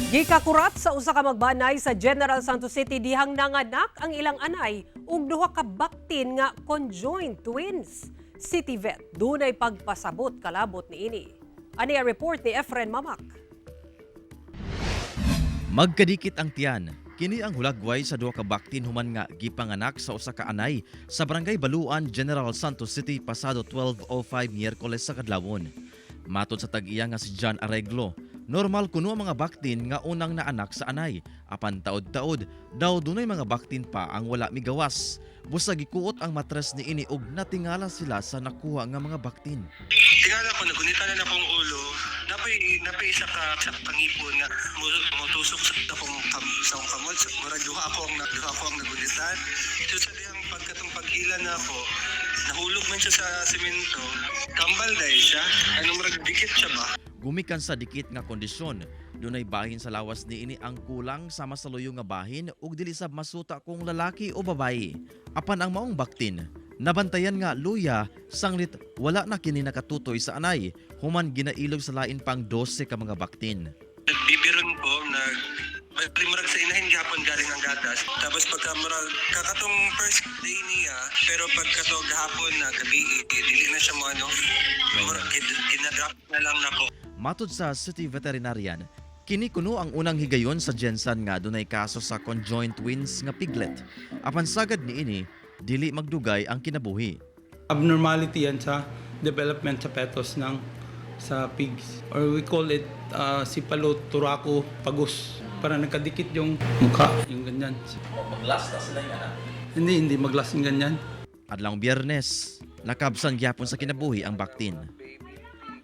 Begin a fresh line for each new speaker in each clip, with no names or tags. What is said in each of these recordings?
Gikakurat sa usa ka magbanay sa General Santos City dihang nanganak ang ilang anay ug duha ka baktin nga conjoined twins. City Vet dunay pagpasabot kalabot niini. Ani ang report ni Efren Mamak.
Magkadikit ang tiyan. Kini ang hulagway sa duha ka baktin human nga gipanganak sa usa ka anay sa Barangay Baluan, General Santos City pasado 12:05 Miyerkules sa kadlawon. Matod sa tag-iya nga si John Arreglo, normal kuno ang mga baktin nga unang naanak sa anay. Apan taod-taod daw dunay mga baktin pa ang wala migawas. Busa gikuot ang matres ni ini ug natingala sila sa nakuha nga mga baktin.
Tingala ko, nagunita na akong ulo. Napay isa ka sa pangipon na mutusok sa akong kamot. Murag duha ako ang nagunitan. So sa diyang pagkatong pag-ila na ako, nahulog man siya sa semento. Kambal dahil siya. Ano murag dikit siya ba?
Gumikan sa dikit nga kondisyon, dunay bahin sa lawas ni ini ang kulang sama sa luyo nga bahin ug dili sab masuta kung lalaki o babayi. Apan ang maong baktin, nabantayan nga luya, sanglit wala na kini nakatutoy sa anay, human ginailog sa lain pang 12 ka mga baktin.
Nagbibiron ko, murag sa inahin gihapon galing ang gatas. Tapos pagka murag kakatong first day niya, pero pagkato gahapon na gabi, dili na siya mo murag ginadrop na lang nako.
Matod sa City Veterinarian, kini kuno ang unang higayon sa Jensan nga dunay kaso sa conjoined twins nga piglet. Apan sagad ni ini, dili magdugay ang kinabuhi.
Abnormality yan sa development sa fetus sa pigs. Or we call it Cephalothoracus pagus. Para nagkadikit yung mukha, yung ganyan.
Maglas na sila yan.
Hindi maglas yung ganyan.
Adlang Biyernes, nakabsan gyapon sa kinabuhi ang baktin.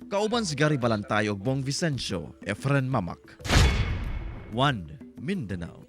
Kauban si Gary Balantay ug Bong Vicencio, Efren Mamak. 1 Mindanao.